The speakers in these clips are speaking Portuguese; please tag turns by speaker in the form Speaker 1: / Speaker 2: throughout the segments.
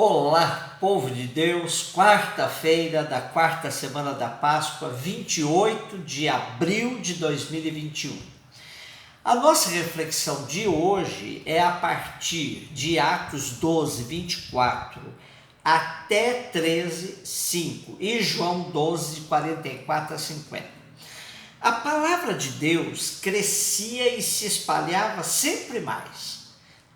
Speaker 1: Olá, povo de Deus, quarta-feira da quarta semana da Páscoa, 28 de abril de 2021. A nossa reflexão de hoje é a partir de Atos 12, 24 até 13, 5 e João 12, 44 a 50. A palavra de Deus crescia e se espalhava sempre mais.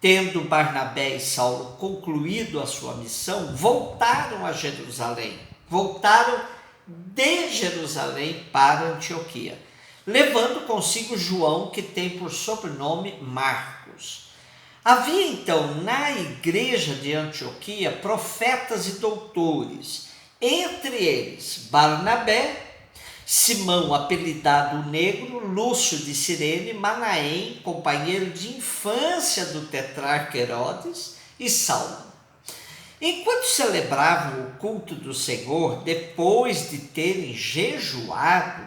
Speaker 1: Tendo Barnabé e Saulo concluído a sua missão, voltaram a Jerusalém. Voltaram de Jerusalém para Antioquia, levando consigo João, que tem por sobrenome Marcos. Havia então na igreja de Antioquia profetas e doutores, entre eles Barnabé, Simão, apelidado Negro, Lúcio de Cirene, Manaém, companheiro de infância do tetrarca Herodes, e Saulo. Enquanto celebravam o culto do Senhor, depois de terem jejuado,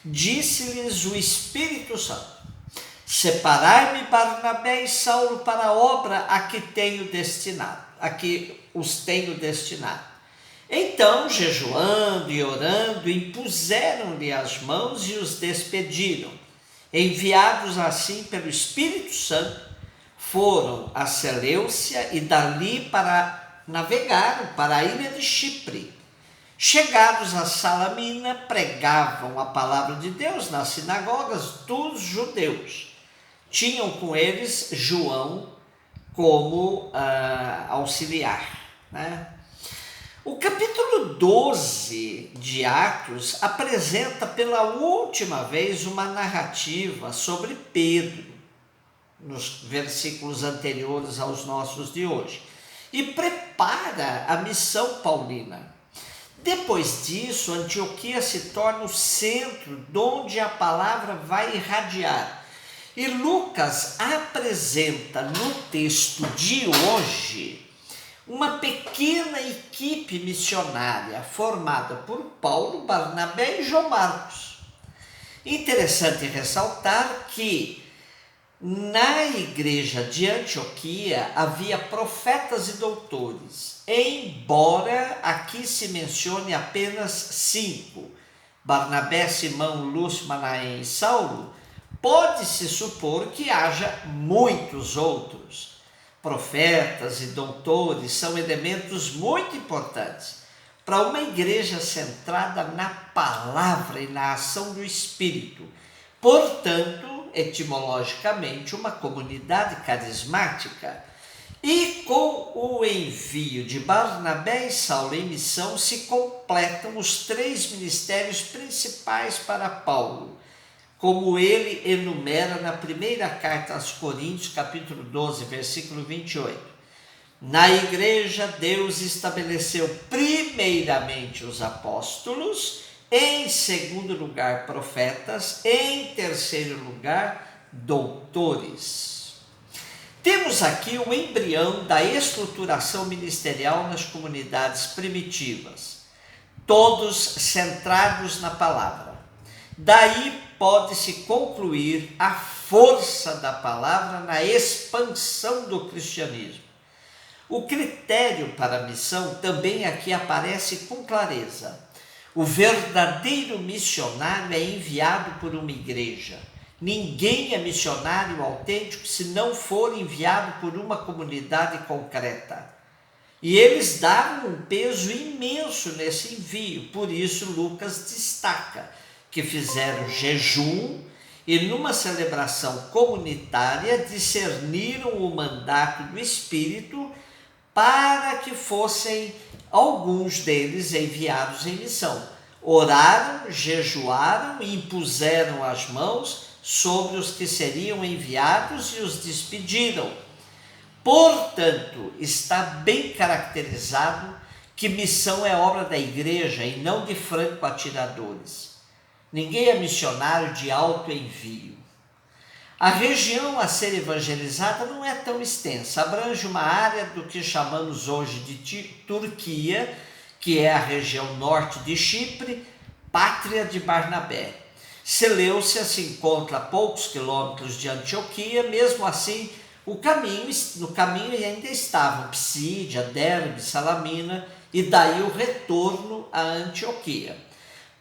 Speaker 1: disse-lhes o Espírito Santo: separai-me Barnabé e Saulo para a obra a que os tenho destinado. Então, jejuando e orando, impuseram-lhe as mãos e os despediram. Enviados assim pelo Espírito Santo, foram a Seleucia e dali navegaram para a ilha de Chipre. Chegados a Salamina, pregavam a palavra de Deus nas sinagogas dos judeus. Tinham com eles João como auxiliar, né? O capítulo 12 de Atos apresenta pela última vez uma narrativa sobre Pedro, nos versículos anteriores aos nossos de hoje, e prepara a missão paulina. Depois disso, Antioquia se torna o centro de onde a palavra vai irradiar. E Lucas apresenta no texto de hoje uma pequena equipe missionária formada por Paulo, Barnabé e João Marcos. Interessante ressaltar que na igreja de Antioquia havia profetas e doutores, embora aqui se mencione apenas 5, Barnabé, Simão, Lúcio, Manaém e Saulo, pode-se supor que haja muitos outros. Profetas e doutores são elementos muito importantes para uma igreja centrada na palavra e na ação do Espírito. Portanto, etimologicamente, uma comunidade carismática. E com o envio de Barnabé e Saulo em missão se completam os 3 ministérios principais para Paulo, como ele enumera na primeira carta aos Coríntios, capítulo 12, versículo 28. Na igreja, Deus estabeleceu primeiramente os apóstolos, em segundo lugar, profetas, em terceiro lugar, doutores. Temos aqui um embrião da estruturação ministerial nas comunidades primitivas, todos centrados na palavra. Daí pode-se concluir a força da palavra na expansão do cristianismo. O critério para a missão também aqui aparece com clareza. O verdadeiro missionário é enviado por uma igreja. Ninguém é missionário autêntico se não for enviado por uma comunidade concreta. E eles davam um peso imenso nesse envio, por isso Lucas destaca que fizeram jejum e numa celebração comunitária discerniram o mandato do Espírito para que fossem alguns deles enviados em missão. Oraram, jejuaram e impuseram as mãos sobre os que seriam enviados e os despediram. Portanto, está bem caracterizado que missão é obra da igreja e não de franco-atiradores. Ninguém é missionário de alto envio. A região a ser evangelizada não é tão extensa, abrange uma área do que chamamos hoje de Turquia, que é a região norte de Chipre, pátria de Barnabé. Seleucia se encontra a poucos quilômetros de Antioquia, mesmo assim No caminho ainda estavam Psídia, Derbe, Salamina, e daí o retorno a Antioquia.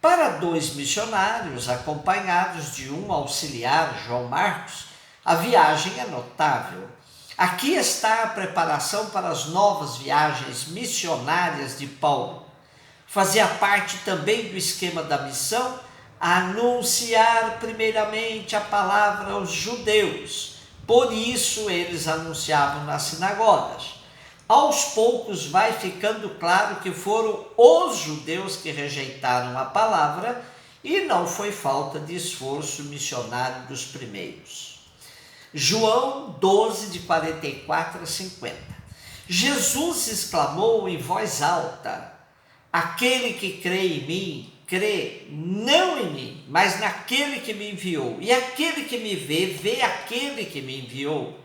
Speaker 1: Para 2 missionários, acompanhados de um auxiliar, João Marcos, a viagem é notável. Aqui está a preparação para as novas viagens missionárias de Paulo. Fazia parte também do esquema da missão anunciar primeiramente a palavra aos judeus. Por isso eles anunciavam nas sinagogas. Aos poucos vai ficando claro que foram os judeus que rejeitaram a palavra e não foi falta de esforço missionário dos primeiros. João 12, de 44 a 50. Jesus exclamou em voz alta: aquele que crê em mim, crê não em mim, mas naquele que me enviou. E aquele que me vê, vê aquele que me enviou.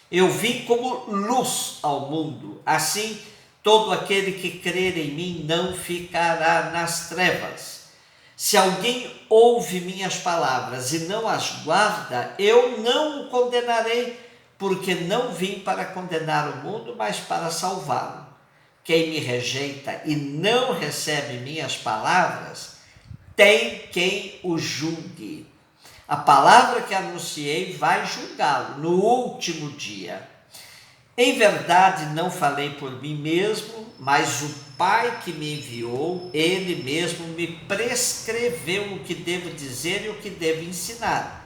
Speaker 1: Eu vim como luz ao mundo, assim todo aquele que crer em mim não ficará nas trevas. Se alguém ouve minhas palavras e não as guarda, eu não o condenarei, porque não vim para condenar o mundo, mas para salvá-lo. Quem me rejeita e não recebe minhas palavras, tem quem o julgue. A palavra que anunciei vai julgá-lo no último dia. Em verdade, não falei por mim mesmo, mas o Pai que me enviou, ele mesmo me prescreveu o que devo dizer e o que devo ensinar.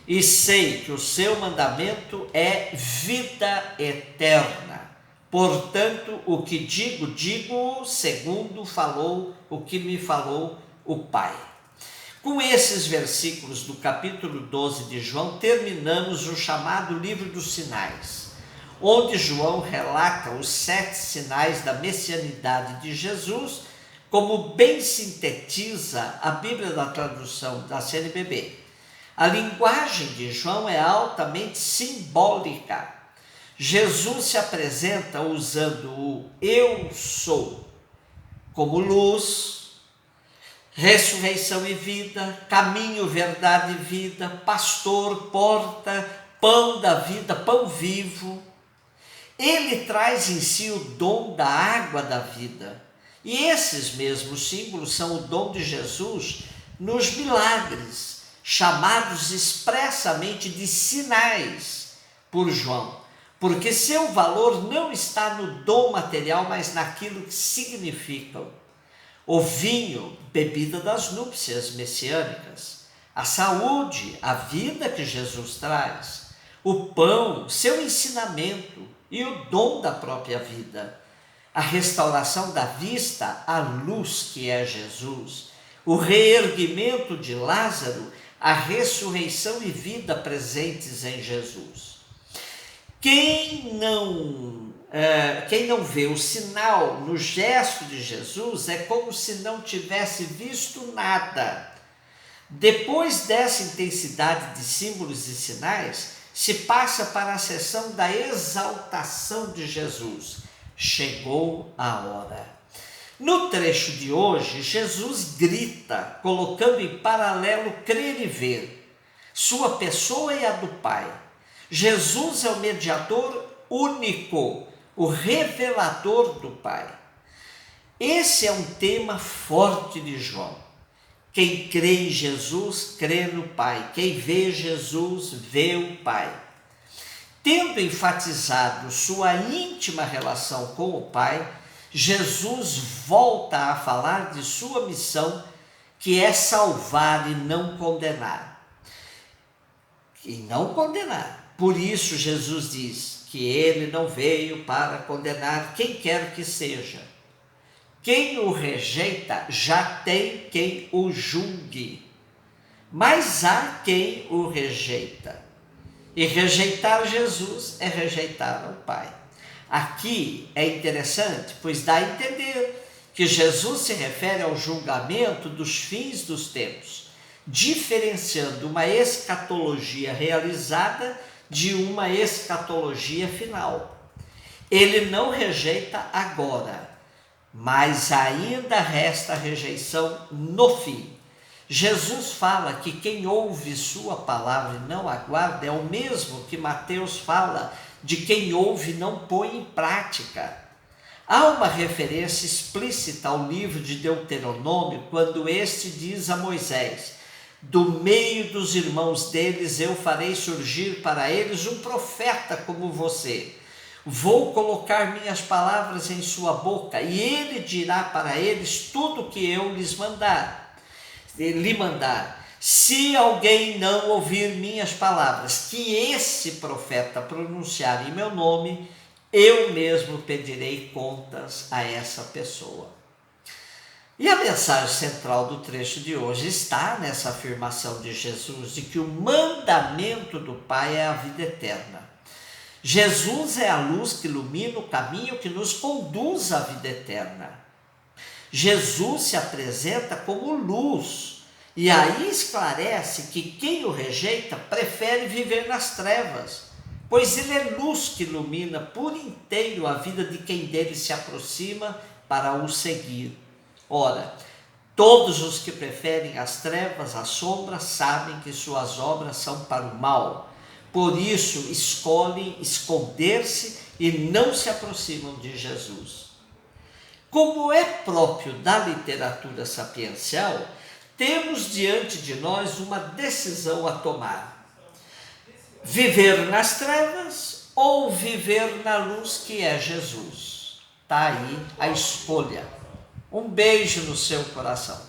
Speaker 1: E sei que o seu mandamento é vida eterna. Portanto, o que digo segundo falou o que me falou o Pai. Com esses versículos do capítulo 12 de João, terminamos o chamado livro dos sinais, onde João relata os 7 sinais da messianidade de Jesus, como bem sintetiza a Bíblia da tradução da CNBB. A linguagem de João é altamente simbólica. Jesus se apresenta usando o eu sou como luz, ressurreição e vida, caminho, verdade e vida, pastor, porta, pão da vida, pão vivo. Ele traz em si o dom da água da vida. E esses mesmos símbolos são o dom de Jesus nos milagres, chamados expressamente de sinais por João, porque seu valor não está no dom material, mas naquilo que significam. O vinho, bebida das núpcias messiânicas, a saúde, a vida que Jesus traz, o pão, seu ensinamento e o dom da própria vida, a restauração da vista, a luz que é Jesus, o reerguimento de Lázaro, a ressurreição e vida presentes em Jesus. Quem não vê o sinal no gesto de Jesus é como se não tivesse visto nada. Depois dessa intensidade de símbolos e sinais, se passa para a sessão da exaltação de Jesus. Chegou a hora. No trecho de hoje, Jesus grita, colocando em paralelo crer e ver, sua pessoa e a do Pai. Jesus é o mediador único, o revelador do Pai. Esse é um tema forte de João. Quem crê em Jesus, crê no Pai. Quem vê Jesus, vê o Pai. Tendo enfatizado sua íntima relação com o Pai, Jesus volta a falar de sua missão, que é salvar e não condenar. E não condenar. Por isso Jesus diz que ele não veio para condenar quem quer que seja. Quem o rejeita já tem quem o julgue, mas há quem o rejeita. E rejeitar Jesus é rejeitar o Pai. Aqui é interessante, pois dá a entender que Jesus se refere ao julgamento dos fins dos tempos, diferenciando uma escatologia realizada de uma escatologia final. Ele não rejeita agora, mas ainda resta rejeição no fim. Jesus fala que quem ouve sua palavra e não aguarda é o mesmo que Mateus fala de quem ouve e não põe em prática. Há uma referência explícita ao livro de Deuteronômio, quando este diz a Moisés: do meio dos irmãos deles eu farei surgir para eles um profeta como você. Vou colocar minhas palavras em sua boca e ele dirá para eles tudo o que eu lhe mandar. Se alguém não ouvir minhas palavras, que esse profeta pronunciar em meu nome, eu mesmo pedirei contas a essa pessoa. E a mensagem central do trecho de hoje está nessa afirmação de Jesus de que o mandamento do Pai é a vida eterna. Jesus é a luz que ilumina o caminho que nos conduz à vida eterna. Jesus se apresenta como luz e aí esclarece que quem o rejeita prefere viver nas trevas, pois ele é luz que ilumina por inteiro a vida de quem dele se aproxima para o seguir. Ora, todos os que preferem as trevas, a sombra, sabem que suas obras são para o mal. Por isso, escolhem esconder-se e não se aproximam de Jesus. Como é próprio da literatura sapiencial, temos diante de nós uma decisão a tomar: viver nas trevas ou viver na luz que é Jesus. Está aí a escolha. Um beijo no seu coração.